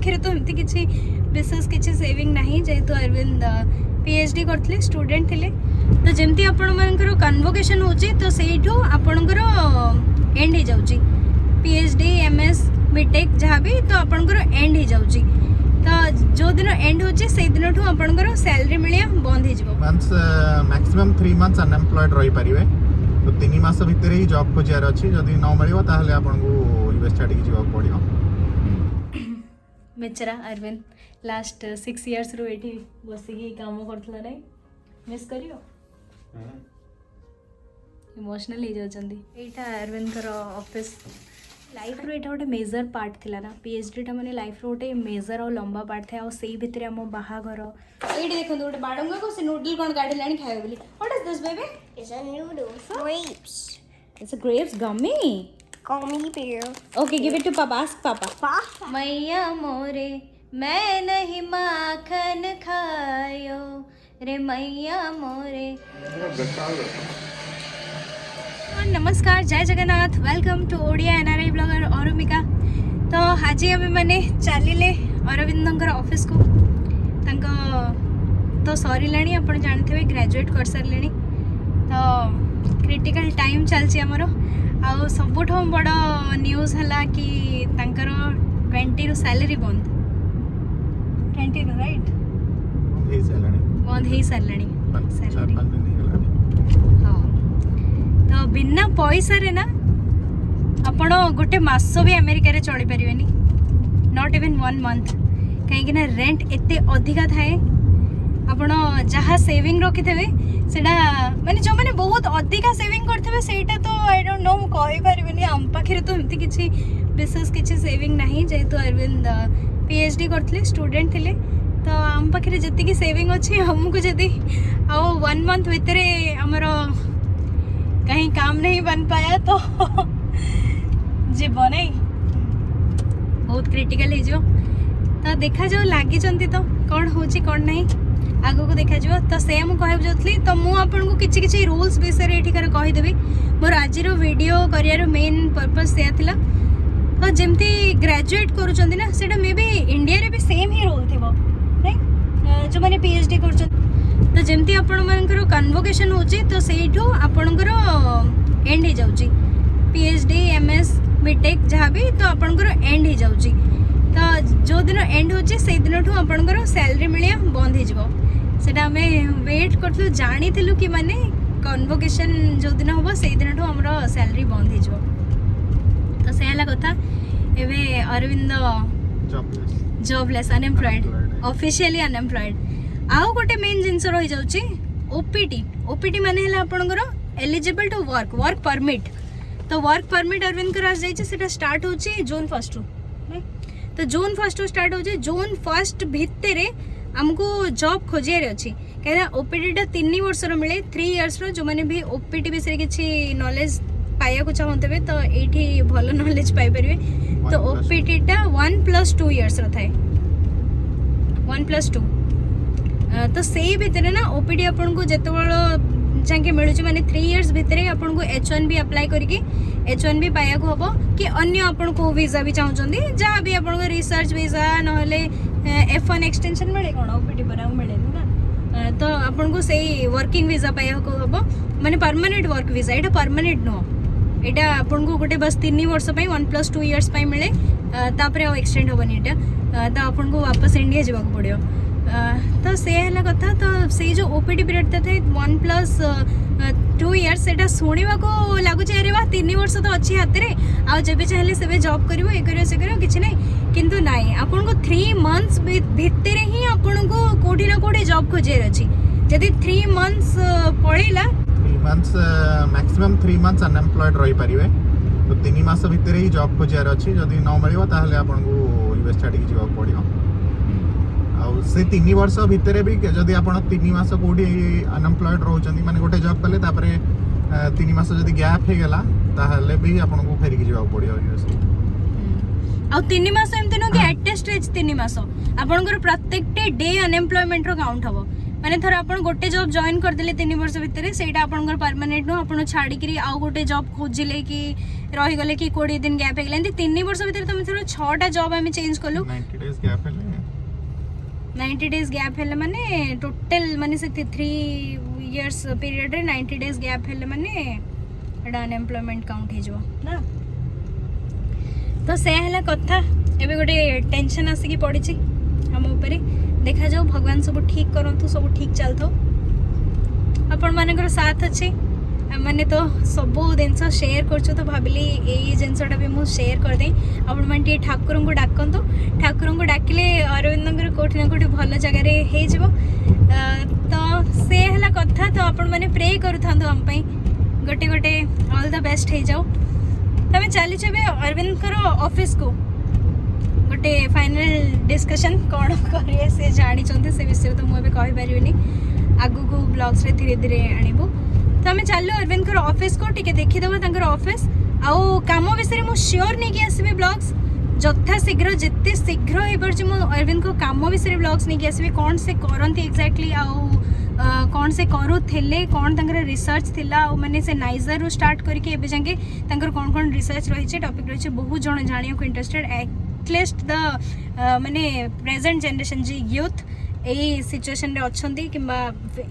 पाखे तो एमती किसी विशेष किसी सेविंग नहीं जेहेतु अरविंद पीएचडी करते स्टूडेंट थे तो जमती आपंकर कन्वोकेशन होची तो सेठू आपणकर एंड हो जाउची पीएचडी एमएस बीटेक जहाँ भी तो आपणकर एंड हो जाउची तो जो दिन एंड होची से दिन ठू आपणकर सैलरी मिलिया बंद हो जिवो मंथ्स मैक्सिमम 3 मंथ्स अनएम्प्लॉयड रही परिवे तो 3 मास भितर ही जॉब खोजियार अच्छी जदि न मिलियो ताहले आपनकू यूएस छाड़ी जीवा पड़ियो बेचारा अरविंद लास्ट 6 इयर्स रु एठी बसिकी काम करथला नै मिस करियो इमोशनल हो जाउछंदी एटा अरविंद कर ऑफिस लाइफ रो एटा गोटे मेजर पार्ट थिला ना पीएचडी टा माने लाइफ रो गोटे मेजर और लंबा पार्ट था और सेही भितरे हम बाहाघर एठी देखो गोटे बाडंगा को से नूडल कोन काढी लानी खायो बोली what is this baby It's a noodle. Grapes. It's a grapes gummy Gummy bear. Okay give it to papa ask papa Papa. मैया मोरे मैं नहीं माखन खायो रे मैया मोरे नमस्कार जय Jagannath welcome to Odia NRI blogger Arumika तो आज आम मैंने चलिले अरविंदर ऑफिस को तांको तो सरिलाणी आप जानते ग्रेजुएट कर सारे तो क्रिटिकल टाइम चलची आमर आ सबुठ बड़ न्यूज है कि तांकर 20 रु सैलरी बंद 20 रु राइट बंद हो सारे सैलरी हाँ तो बिना पैसा रे ना आपण गोटे मास भी अमेरिका रे चली परिवेनी नॉट इवन 1 मंथ कहीं रेंट एते अधिका थाए आपण जहाँ सेविंग रखिथे सेटा माने जो माने बहुत अधिका सेविंग करथे सेटा तो आई डोंट नो कहि परिवेनी हम पाखे तो एमती किसी विशेष किसी सेविंग नहीं जेहेतु अरविंद पीएचडी करते स्टूडेंट थे तो आम पाखे जी सेविंग अच्छे हमको जदि आ 1 मंथ भितर आमर कहीं काम नहीं बन पाया तो जीव नहीं बहुत क्रिटिकल हो तो देखा जाओ लगी तो कौन हो कौन नहीं आग को देखा जाओ तो से मुझे जाऊँगी तो मुझे किसी किसी रूल्स विषय एठिकार कहीदेवी मोर आज वीडियो कर मेन पर्पस से तो जमती ग्रेजुएट करुँच से मे बी इंडिया रे भी सेम ही रोल थी राइट जो मैंने पीएचडी कर तो जमती आपंकर कन्वोकेशन होची तो सेठू आपणकर एंड हो जाउची पीएचडी एमएस बीटेक जहाँ भी तो आपणकर एंड हो जाउची तो जो दिन एंड होची से दिन ठू आपणकर सैलरी मिलिया बंद हो जिवो सेटा हमें वेट करथलु जानी थिलु कि माने कन्वोकेशन जो दिन होबो से दिन ठू हमरो सैलरी बंद हो जिवो तो से हला कथा एबे Arvind jobless unemployed officially unemployed आउ गोटे मेन जिनस रही जाउची ओपीटी माने हला आपनकर एलिजिबल टू वर्क परमिट तो वर्क परमिट अरविंद कर आस जाइए सेटा स्टार्ट होची जून 1 टू तो जून 1 टू स्टार्ट होची जून 1 भितर हमको जॉब खोजियार अच्छी कहीं ओपीटी 3 वर्ष मिले 3 इयर्स जो मैंने भी ओपीटी विषय किसी नॉलेज पाया चाहते तो ये भल नॉलेज पाइपर तो ओपीटी 1+2 इयर्स थाए 1+2 तो से भितर ना ओपीडी आपन को जिते जाके मिलूँ माने 3 इयर्स भितर आपन को H1B अप्लाई करके H1B पाया को हम कि अन्य आपन को वीजा भी चाहते जहाँ भी आपन को रिसर्च वीजा ना F1 एक्सटेंशन मिले कौन ओपीडी पर मिले ना तो आपन को सही वर्किंग वीजा पाया को हम माने परमानेंट वर्क वीजा यहाँ परमानेंट नुह यहाँ आपन को गोटे बस 3 वर्ष 1+2 इयर्स मिले तापर एक्सटेंड हेनी यहाँ तो आपन को वापस इंडिया जावाक पड़ो तो से है कथा तो से जो ओपीडी पीरियड थे 1+2 इयर्स से शुणा को लगुच अरे वाह 3 वर्ष तो अच्छी हाथ में आज जब चाहिए से जॉब कर कि ना किंतु नाई आपन को 3 मंथ्स भितर ही आपन को कोठी ना कोठी जॉब खोजियार अच्छी जदि 3 मंथ्स पड़ेला 3 मंथ्स मैक्सिमम 3 मंथ्स अनएम्प्लॉयड रही परिवे तो 3 मास भितर ही जॉब खोजियार अच्छी जदि न मिलियो ताहले आपन को यूएस छाड़ी जीवा पड़ियो से 3 वर्ष भितर भी जदि आप 3 मास कौटी अनएम्प्लॉयड रोचंती माने गोटे जॉब कले तापरे 3 मास जदि गैप हो गला ताहले भी आपन को फेरिक जीवा पड़ियो आ 3 मास एमते न कि एटेस्ट एज 3 मास आपनकर प्रत्येक डे अनएम्प्लॉयमेंट रो काउंट हबो माने थोड़ा अपन गोटे जॉब जॉइन करदेले 3 वर्ष भितर सेटा आपनकर परमानेंट नो आपण छाड़ी आउ गोटे जॉब खोजिले कि रही गले कि 20 दिन गैप हेगला 3 वर्ष भितर तुम थोड़ा 6टा जॉब आम चेंज कलु 90 डेज गैप है 90 डेज गैप हेले माने टोटल माने से 3 इयर्स पीरियड रे 90 डेज गैप हेले माने एडा अनएम्प्लॉयमेंट काउंट हे जो ना तो से हला कथा एबे गोटे टेंशन आसिकी पड़ी हम ऊपर देखा जाओ भगवान सब ठीक करंतु सब ठीक चलतो आपण मानकर साथ अच्छे मैंने तो सब जिनस शेयर कर तो भाविली यही जिनसटा भी मुझे शेयर करदे आपण मैंने ठाकुर को डाकतु ठाकुर को डाकिले अरविंद कोठी ना कोठी भल जगार हो तो से हला कथा तो आपण मैंने प्रे करूँ आमपाई गोटे गोटे ऑल द बेस्ट हो जाओ तमें चलीच अरविंद ऑफिस को गोटे फाइनल डिस्कशन कौन करेंगे से जानी से विषय तो मुझे कहीपरि आगु को ब्लॉग्स रे धीरे धीरे आणबू तो आम चलो अरविंद ऑफिस को टिके देखीदेव ऑफिस आउ काम विषय मुझे श्योर नहीं कि आसबि ब्लॉग्स जथा शीघ्र जिते शीघ्र हो पार्छ मु अरविंद को काम विषय ब्लॉग्स नहीं कि आसबि कौन से करती एक्जाक्टली आउ कौन से करूले कौन तंकर रिसर्च थिला माने से नाइजर रू स्टार्ट करके एबे जाके तंकर कौन कौन रिसर्च रही टॉपिक रही बहुत जन जानिया को इंटरेस्टेड एटलिस्ट द माने प्रेजेंट जनरेशन जी यूथ यही सिचुएशन रे अच्छी कि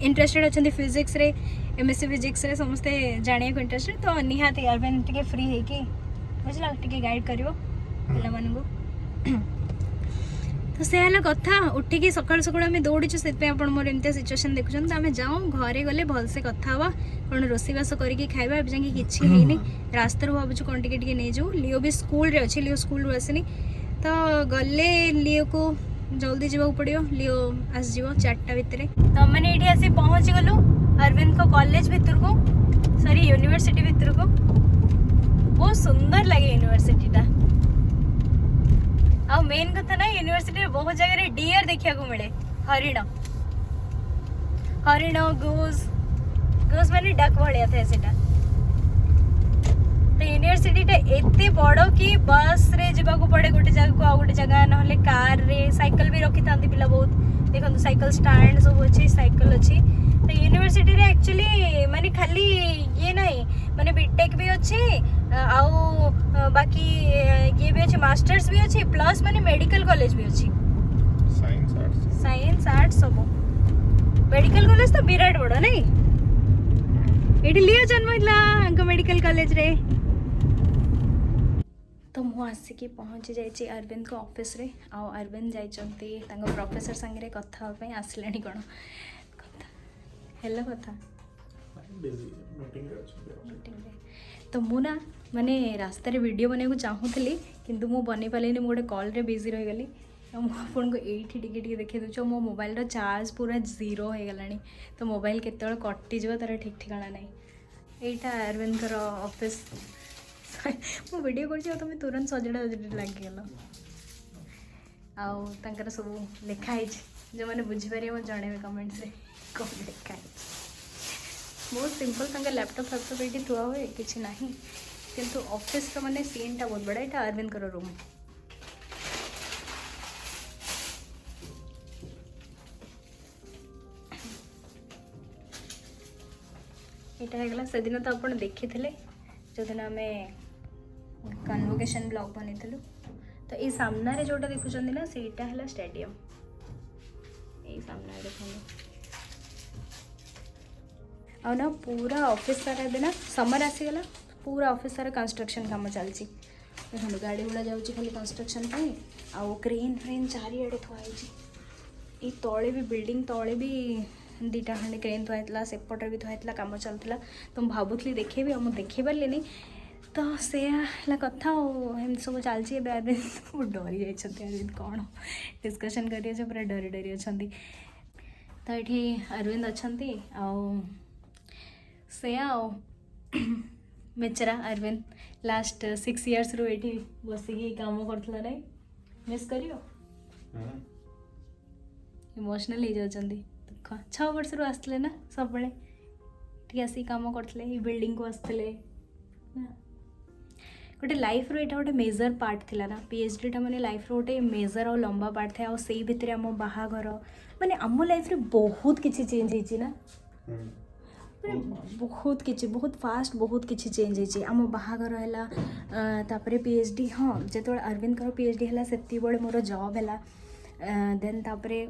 इंटरेस्टेड अच्छा फिजिक्स रे एमएससी फिजिक्स रे समस्ते जानिया को इंटरेस्टेड तो निहाती अरविंद टिके फ्री है कि बुझला टिके गाइड करिवो पिला मानगो तो से हला कथा उठिकी सकाळ सकाळ आम दौड़ीचु से आपण मोर एमती सिचुएशन देखुन तो आम जाऊँ घरे गले भलसे कथा हवा कौन रोषेईबास करके खाइबा अब जाके किछि हेनी रास्ता भावुँ कौन टिके नहीं जाऊ लिओ भी स्कूल रे अच्छी लिओ स्कूल रू आसनी तो गले लिओ को जल्दी जावाक पड़ो लिओ आसଯିव 4टा भितर तो मैंने ये आसी पहुँची गलु अरविंद को कॉलेज भितर को सॉरी यूनिवर्सिटी भितर को बहुत सुंदर लगे यूनिवर्सिटीटा आ मेन कथा ना यूनिवर्सिटी बहुत जगह डियर देखा मिले हरिण हरिण गूस गूस माने डक भाया था सेटा तो यूनिवर्सिटीटा एते बड़ कि बस रे जावाक पड़े गोटे जगह को आ गोटे जगह ना कार रे साइकिल भी रखी था पिला बहुत देखो साइकिल स्टैंड सब अच्छी साइकिल अच्छी तो यूनिवर्सिटी रे एक्चुअली माने खाली ये नहीं माने बीटेक भी अच्छी आउ बाकी ये भी अच्छी मास्टर्स भी अच्छी प्लस माने मेडिकल कॉलेज भी अच्छी साइंस आर्ट्स सब मेडिकल कॉलेज तो विराट बड़ नहीं ये लियो जन्म होता मेडिकल कॉलेज रे तो मुझे आसिकी पहुँची जाइए अरविंद को ऑफिस रे आउ अरविंद जाइछंती तांको प्रोफेसर संगे कथा पे आसलेनी कौन कथा हेलो कथा तो मु ना माने रास्ता रे वीडियो बनाइबो चाहूली किंतु मु बनै पालिनी मु गोटे कॉल रे बिजी रही गली मुझे ये टिके देखे दूँ मो मोबाइल चार्ज पूरा 0 हो गलानी तो मोबाइल केतल कटिज तार ठीक ठिकाना नहीं यहीटा अरविंद ऑफिस मु वीडियो कर तुम तुरंत सजड़ा सजड़ी लगिगल आउ सब लिखाई जो मैंने बुझीपारे मुझे जनइबे कमेंट्स रे कौन लिखाई बहुत सिंपल लैपटॉप फैपटॉप ये थुआ हुए कि ना किंतु ऑफिस रो माने सीनटा बहुत बड़ा यहाँ अरविंद रूम यहाँ से दिन तो आप देखी थे जो दिन आम कन्वोकेशन ब्लॉग बनी तो ये सामने जोटा देखुं ना सेटा है स्टेडियम ये सामने देखो आ ना पूरा ऑफिस सारा देना समर आसीगला पूरा ऑफिस सारा कंस्ट्रक्शन काम चलती देखो गाड़ी गुड़ा जाऊँगी खाली कंस्ट्रक्शन आउ क्रेन फ्रेन चारिड़े थुआई तले भी बिल्डिंग तले भी 2टा खंडे क्रेन थुआई सेपटे भी थुआई कम चलता तो मुझे भावुली देखेबी और मुझे देखे पारे तो से कथा एम सब चलती बहुत डरी जाइए कौन डिस्कशन करिए पूरा डरी डरी अच्छा तो ये अरविंद अच्छा से बेचारा अरविंद लास्ट 6 इयर्स रू ये बसिकी काम करता नहीं मिस करियो इमोशनल हो जाती दुख 6 वर्ष रू आसते ना सब ठीक आसिक कम करते बिल्डिंग को आसते गोटे लाइफ रो एटा गोटे मेजर पार्ट थिला ना पीएचडी टा माने लाइफ रो गोटे मेजर और लंबा पार्ट थे और सेई भितरे आम बाहाघर माने आम लाइफ रे बहुत किछि चेंज होइछि ना बहुत किछि बहुत फास्ट बहुत किछि चेंज होइछि आम बाहाघर हैला तापरे पीएचडी हाँ जेतोळे अरविंद कर पीएचडी हैला सेति बळे मोर जॉब हैला देन तापरे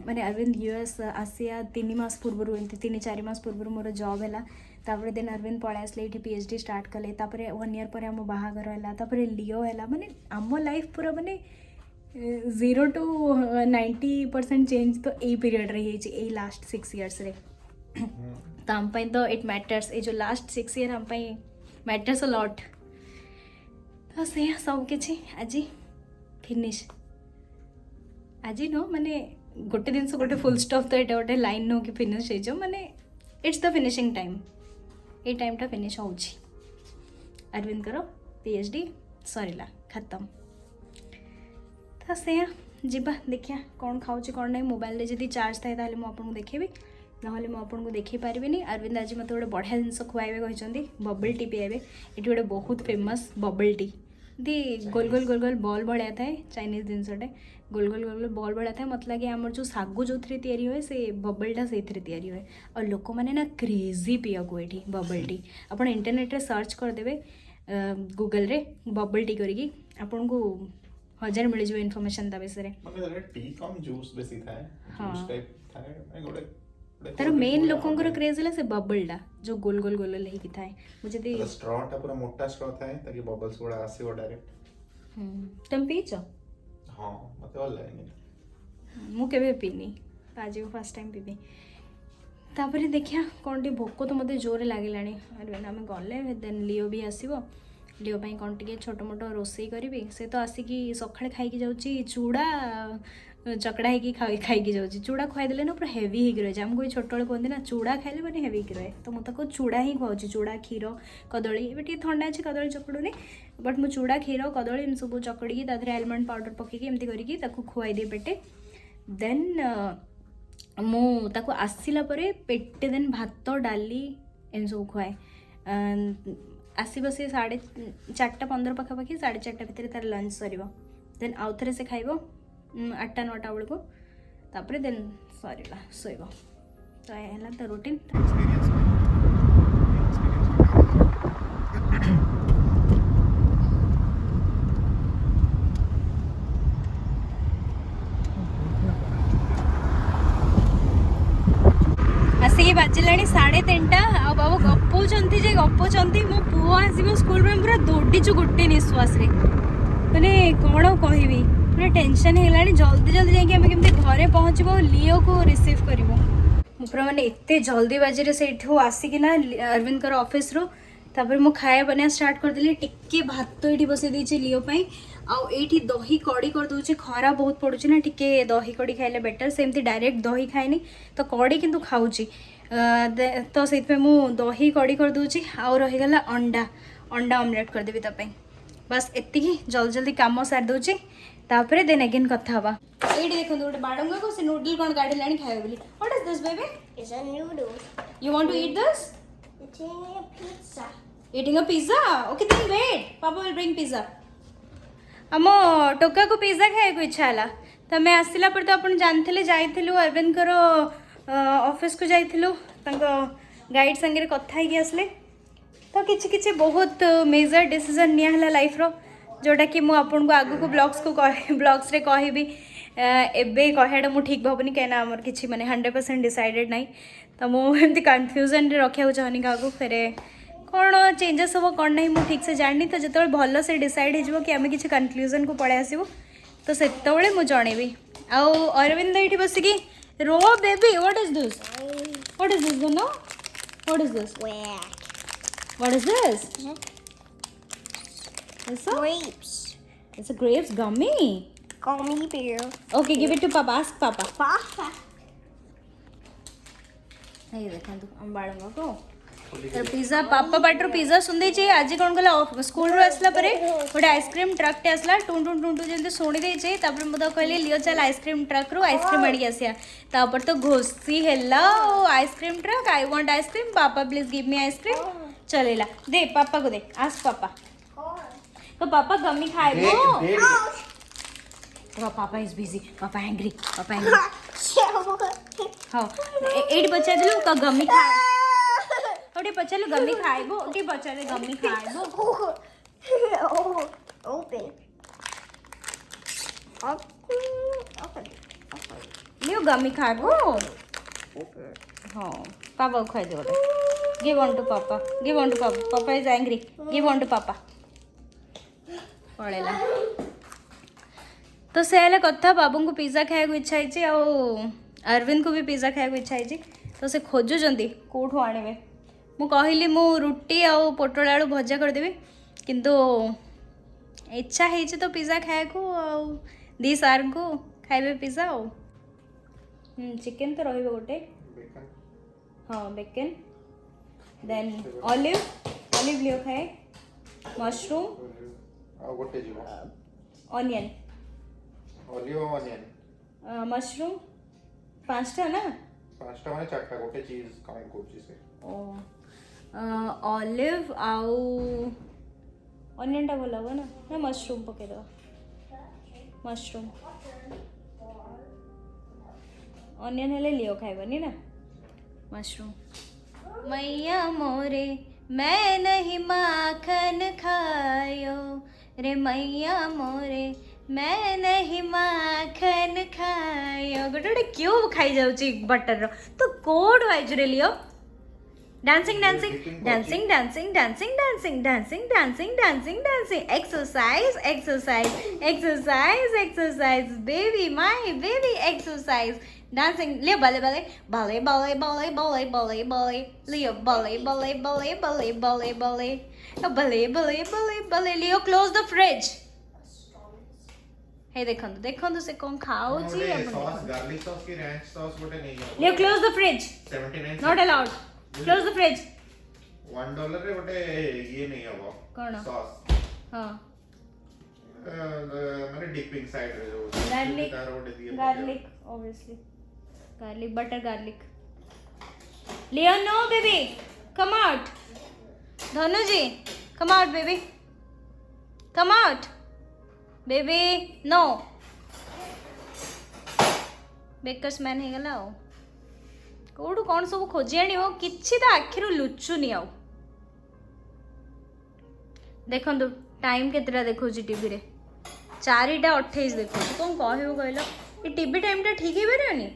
माने अरविंद यूएस आसिया 3 मास पूर्व एमती 3-4 मास पूर्व मोर जॉब हैला तापरे देन अरविंद पळा आसले एठी पीएचडी स्टार्ट कले तापरे 1 ईयर पर आम बाहाघर हैला तापरे लियो हैला माने आम लाइफ पूरा माने 0 to 90% चेंज तो ए पीरियड रे हेछि ए लास्ट 6 इयर्स रे तो आम पाई तो इट मैटर्स ए जो लास्ट 6 ईयर आम पाई मैटर्स अ लॉट तो से सब किछि आज फिनिश आज नो माने गोटे दिन से गोटे फुल स्टॉप तो एटा गोटे लाइन नो कि फिनिश हे जो माने it's the finishing time A time टा फिनिश होउछि अरविंद करो पीएचडी सरीला खत्म तो से जीवा देखिया कौन खाऊँ कौन नहीं मोबाइल रे जदि चार्ज थाए ताले मु आपन को देखेबी नहले मु आपन को देखि पारिबिनी अरविंद आज मते गोटे बढ़िया जिनस खुआइबे कहछंती बबल टी पियाबे एटी गोटे बहुत फेमस बबल टी दी गोल गोल गोल गोल बॉल भलिया थाए चाइनीज जिनसटे गोल गोल गोल गोल बॉल भलिया थाए मतलब कि आमर जो सागु जो थ्री तैयारी हुए से बबलटा से थ्री तैयारी हुए और लोक मैंने ना क्रेजी पिया को एठी बबल टी आपण इंटरनेट रे सर्च कर देबे गूगल रे बबल टी करिकी आपन को 1000 मिल जो इन्फॉर्मेशन ता विषय रे मतलब टी कम जूस बेसी थाए जूस टाइप थाए गोटे तार मेन लोकंकर क्रेज है से बबलटा जो गोल गोल गोल लेकी थाए मुझे दी स्ट्रॉ टा पूरा मोटा स्ट्रॉ थाए ताकि बबल्स गुडा आसीबो डायरेक्ट तुम पीचो हां मते भल लागेनी मु केबे पीनी आज फर्स्ट टाइम पीबी तापरे देखिया कौन टी भोक तो मते जोरे लागिलानी अरे आम गले देन लियो भी आसीबो लियो पाई कौन टी छोटो मोटो रोसई करी से तो आसिकी सकाळे खाई जाऊँगी चूड़ा चकड़ा है खाई जाऊँगी चूड़ा खुआई देले ना पूरा हेवी ही रहे आमको छोट बेले कहते ना चूड़ा खाइले मैंने हेवी रहे तो मुझे को चूड़ा ही खुआऊँ चूड़ा क्षीर कदली ए ठंडा अच्छे कदली चकड़ूनी बट मुझे चूड़ा क्षीर कदली सब चकड़ी तादेह आलमंड पाउडर पकईकी एमती करके खुआई दिए पेटे देन मुझे आसला पेटे देन भात डाली एम सब खुआए आसब से 4:15 पाखापाखि 4:30 भितर तार लंच सर देन आउ थे से खाइब 8-9 बेलू तापर देन सरला शोब तो है तो रूटीन आसिक बाजिला 3:30 आ बाबू गपुंट जे गपुंट मो पुओ आसो स्कूल में पूरा दौड़ीचु गोटे निश्वास मैंने कौन कहबी पूरा टेंशन है जल्दी जल्दी जाकि आम केमती घरे पहुँचब लियो को रिसीव कर पूरा मैंने एत जल्दी बाजी से आसिकिना अरविंद कर ऑफिस रो तापर मु खाया बना स्टार्ट करदेली टिके भात ये बसई देछि लियो पाई आउ एठी दही कड़ी कर दूचे खरा बहुत पड़ुछि ना टिके दही कड़ी खाइले बेटर सेमती डायरेक्ट दही खाइनी तो कड़ी किंतु खाऊची तो से मु दही कड़ी कर दूची आउ रहीगला अंडा अंडा ऑमलेट कर देबी तपई बस एति जल्दी जल्दी काम सार दूची तापरे देन अगेन कथा हवा एठी देखो गोटे बाडंगा को से नूडल कोन गाडी लानी खाइबो बोली what is this baby It's a noodle. You want to eat this Eating a pizza. eating a pizza okay then wait papa will bring pizza हम टोका को पिज्जा खाए को इच्छा है तो मैं आसला पर तो अपन जानते जाइलु अरविंद कर ऑफिस को जाइलु गाइड संगे कथा ही आसले तो किछि किछि बहुत मेजर डिसीजन निया लाइफ रो जोटा कि मुझे आपन को आगु को ब्लॉग्स रे कहबी एबे कहटा मु ठीक भावनी कहीं आमर किछि माने 100% डिसाइडेड नहीं तो मुझे कन्फ्यूजन रखा चाहनी क्या फेरे कौन चेंजेस हम कौन ना मुझे ठीक से जाननी तो जो भल से डिसाइड हो कि आम किसी कन्क्लूजन को पड़े आसबू तो से मुझे जनइबी आउ अरविंद ये बसिकी रो baby what is this no what is this what is this Grapes. It's a grapes gummy. Gummy bear. Okay, give it to Papa. Ask Papa. Papa. ये देखा तू हम बाड़ंगा को पिज्जा पापा बाटर पिज्जा सुनदे छे आज कोन गला स्कूल रो आसला परे गोटे आइसक्रीम ट्रक टे आसला टुन टुन टुन टुन जंते सुनी दे छे तापर मु तो कहले लियो चल आइसक्रीम ट्रक रो आइसक्रीम आडी आसिया तापर तो घोसी हेला ice cream truck I want ice cream papa please give me ice cream चलेला दे पापा को दे आस्क पापा तो पापा गमी खाइबो Ouch! Papa is busy papa angry Chill. हाँ एडी पचा दिलु का गमी खा ओडी पचा लु गमी खाइबो ओडी पचा दे गमी खाइबो Oh, open. Open. लियो गमी खाइबो Open. हाँ पापा को खाइ दे ओटे give on to papa papa is angry give on to papa पळेला तो से हेले कथा बाबू को पिज्जा खाइबो इच्छा हिची आ अरविंद को भी पिज्जा खाइबो इच्छा हिची तो से खोजुचंती कोठु आनिबे मु कहली मु रुटी आ पोटल आलू भजा कर देबी किंतु इच्छा हिची तो पिज्जा खाए को आ दी सार को खाइबे पिज्जा आ चिकन तो रहिबे गोटे हाँ बेकन देन ऑलिव लियो खाए मशरूम गोटे जीव ऑनियन ऑलिव ऑनियन मशरूम 5टा ना 5टा माने 4टा गोटे चीज काउंट करछि से ऑलिव आउ ऑनियन टा भल ना ना मशरूम पके दो मशरूम ऑनियन हेले लियो खाइबनी ना मशरूम मैया मोरे मैं नहीं माखन खायो रे मैया मोरे मैं नहीं माखन खायो गोटे गोटे क्यों खाई जाउची बटर रो तो कोड वाइज रे Leo dancing dancing dancing dancing dancing dancing dancing dancing dancing dancing exercise exercise exercise exercise baby my baby exercise dancing Leo बले बले बले बले बले बले बले बले लियो बले बले बले बले बले बले बले बले बले बले लियो क्लोज द फ्रिज हे देखंतु देखंतु से कोन खाउची सॉस गार्लिक सॉस की रैंच सॉस गोटे नहीं है Leo close the fridge 79 not allowed close the fridge $1 रे गोटे ये नहीं हबो कोन सॉस हां माने डिपिंग साइड रे जो गार्लिक तार गोटे दिए garlic obviously garlic butter garlic Leo no baby come out Dhanu ji come out baby come out baby no bakers man हे गला कोडू कौन सब खोजी आनी हो किछि ता आखिरु लुचुनी आउ देखंतु टाइम केतरा देखौची टीवी रे 4:28 देखौची कोन कहबो कहलो ए टीवी टाइम ता ठीक हे बेरानी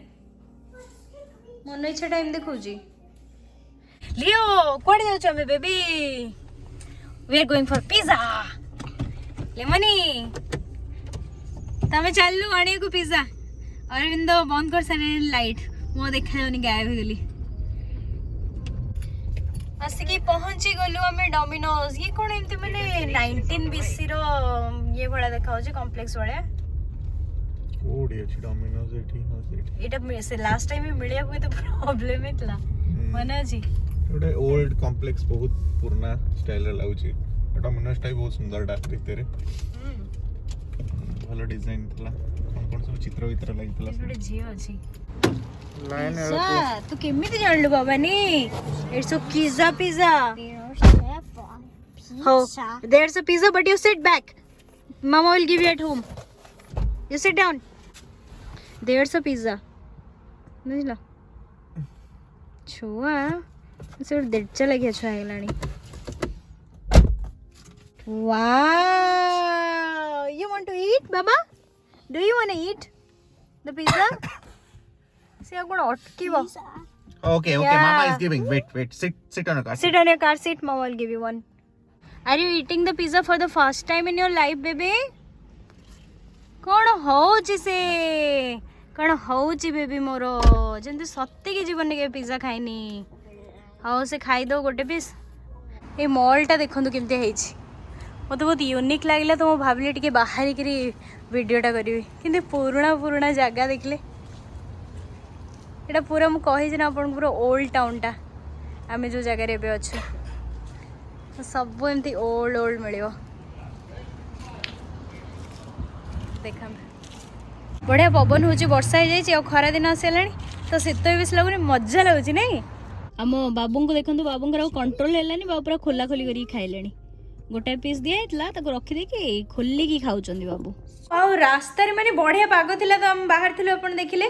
मन इच्छा टाइम देखौची लियो कोड जाउछ हमें baby we are going for pizza लेमनी तमें चलू आने को पिज्जा अरविंद बंद कर सारे लाइट मो देखा जाऊनी गायब हो गली आसिकी पहुंची गलु हमें डोमिनोज ये कोन एमती माने 19 बीसी रो ये बड़ा देखा हो जे कॉम्प्लेक्स वाला कोडी अछि डोमिनोज एठी हो सेठी एटा से लास्ट टाइम मिलिया कोई तो प्रॉब्लम हेतला माने अछि ओडे ओल्ड कॉम्प्लेक्स बहुत पुराना स्टाइल रे लाउची डोमिनोज टाइप बहुत सुंदर डा भितरे भलो डिजाइन थला कोन सब चित्र वित्र लागितला एटा झियो अछि लाइन पिज्जा तू केमिति जानलु बाबा नी it's a pizza pizza Pizza. there's a pizza but you sit back mama will give you at home you sit down there's a pizza बुझला छुआ से देड़चा लगे छुआ हेलानी wow you want to eat baba do you want to eat the pizza से कोन अटकी बा Okay, okay. Yeah. Mama is giving. Wait. Sit on a car. sit on your car seat mama will give you one are you eating the pizza for the first time in your life baby कौन होची से कौन होची baby मोर जंती सत्य के जीवन के pizza खाइनी हाँ से खाई दो गोटे पीस ये मॉलटा देखो केमती है मत बहुत यूनिक लगे तो मुझे भाविली टे बाहर वीडियोटा करी कि पुराणा पुराणा जगह देखले यहाँ पूरा मुझे कही ना आपन पूरा ओल्ड टाउनटा आम जो जगार एवं अच्छे सब एमती ओल्ड ओल्ड मिल देखा बढ़िया पवन हो वर्षा हो जाए खरा दिन आसला तो शीत भी बेस लगुनि मजा लगुच नहीं आम बाबू को देखो बाबू कंट्रोल है पूरा खोला खोली कर खाइले गोटे पीस दिया रखी देखी खोलिकी खाऊचंदी बाबू आउ रास्तार माने बढ़िया पाग थिला तो हम बाहर थिलो अपन देखिले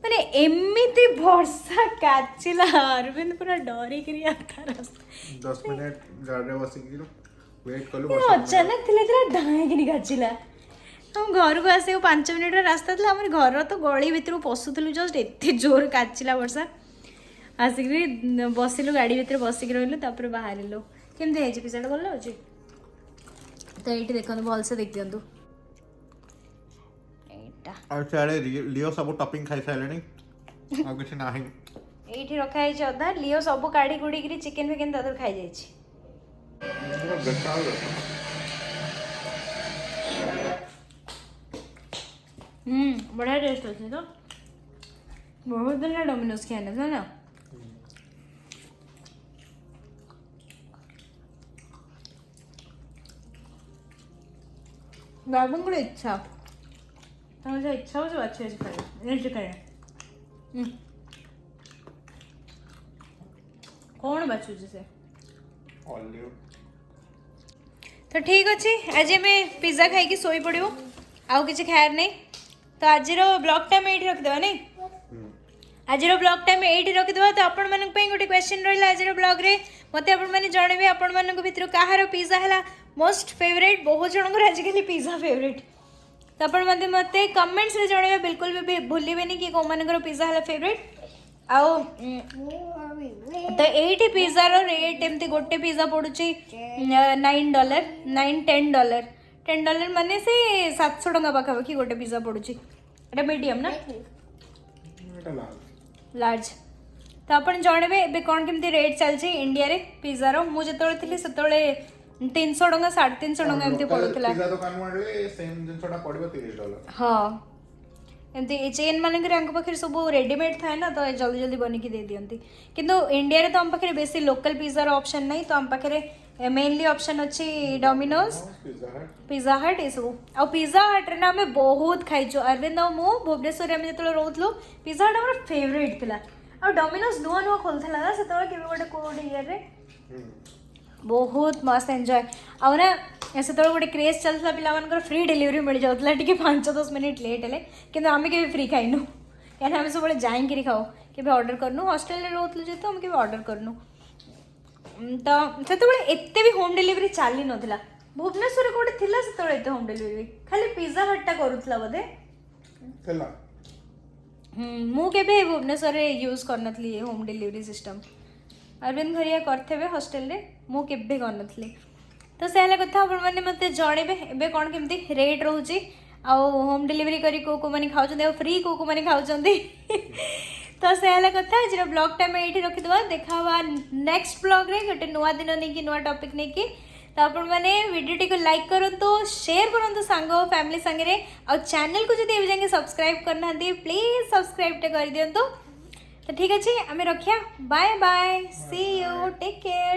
माने एमिति वर्षा काचिला अरविंद पूरा डरी करी आता रास्ता 10 मिनिट गाड़ी रे बसी कि वेट कलु ये अचानक थिले तेरा ढाई कि काचिला हम घर को आसे 5 मिनिट रास्ता था हमर घर तो गली भीतर पशुलु जस्ट एते जोर काचिला वर्षा आसिक बसिलु गाड़ी भीतर बसिक रहिलु तापर बाहरिलु केमते है पिज्जा भल होची तो ये देखो भल से देख दिंतु और चाले लियो सब टॉपिंग खाई साइलेनी आ कुछ नाही एठी रखा है अधा लियो सब काढ़ी गुड़ी करी चिकन फिकन तदर खाई जाई छी बढ़िया टेस्ट होती तो बहुत दिन डोमिनोज खाने था ना बाबू को इच्छा तमर जो इच्छा हो जो अच्छे से करे ये करे कौन बचू जैसे ऑलिव तो ठीक अच्छे आज मैं पिज्जा खाई सोई पड़ो आउ किसी खायर नहीं तो आज ब्लॉग टाइम ये रखिदेवा नहीं आज ब्लॉग टाइम ये रखिदेवा तो आपण मानक पई गोटे क्वेश्चन रहा आज ब्लॉग रे मते आपण माने जणेबे आपण मानक भितर कहार पिज्जा हला मोस्ट फेवरेट बहुत जनकर आजिकल पिज्जा फेवरेट तो आपण मते मते कमेंट्स रे जणेबे बिल्कुल भी भूलिबेनी कि को मानकर पिज्जा हला फेवरेट आओ तो ये पिज्जा रेट एमती गोटे पिज्जा पड़ुची $9 $10 माने से 700 टंका पाखापाखि गोटे पिज्जा पड़ुची एटा मीडियम ना लार्ज तो अपन जणेबे एबे कोन केमती रेट चलची इंडिया रे पिज्जा रो मु जतोळे थिली सतोळे 300 टंका 350 टंका एमती पड़ुतला पिज्जा दुकान माने सेम जिनसटा पड़िबो $30 हां एमती चेन मानक पाखे सब रेडीमेड थाए ना तो जल्दी जल्दी बनिकी दे दियंती किंतु इंडिया रे तो हम पाखे बेसी लोकल पिज्जार ऑप्शन नहीं तो हम पाखे मेनली ऑप्शन अच्छी डोमिनोज पिज्जा हट ये सब आ पिज्जा हट रे ना हमें बहुत खाइचु अरविंद और मु भुवनेश्वर में जो रोथलु पिज्जा हट हमर फेवरेट थिला आ डोमिनोज नुआ नुआ खोलथला ना सेतोळे केबे गोटे कोड ईयर रे बहुत मस्त एंजॉय आ ना ऐसे तो गोटे क्रेज चलता पिला फ्री डिलीवरी मिल जाता टी 5-10 मिनिट लेट है कि आम के फ्री खाइनु क्या आम सब जाइक खाओ के ऑर्डर करनु हॉस्टेल रे रोथलु जे तो हम के ऑर्डर करनु तो से एते भी होम डिलीवरी चली नथिला भुवनेश्वर गोटे थिला से एते होम डिलीवरी खाली पिज्जा हट्टा करूथला बोधे थिला मु केबे भुवनेश्वर रे यूज करनथली होम डिलीवरी सिस्टम अरविंद घरिया करथेबे हॉस्टेल रे मु केबे करनथली तो से कथा आपने मत जनइबे एबे कौन केमती रेट रोचे आउ होम डिलीवरी करी को माने खाउछन आ फ्री को माने खाउछन तो से कथा आज ब्लॉग टाइम ये रखिदेवा देखा नेक्स्ट ब्लॉग रे गोटे नुआ दिन नहीं कि नुआ टॉपिक नहीं कि तो आपण मैंने वीडियो को लाइक करंतु शेयर करंतु सांग फैमिली संगे आ चैनल को जब जाके सब्सक्राइब करना प्लीज सब्सक्राइब कर दिंतु तो ठीक अच्छे आम रखिया bye bye see you take care.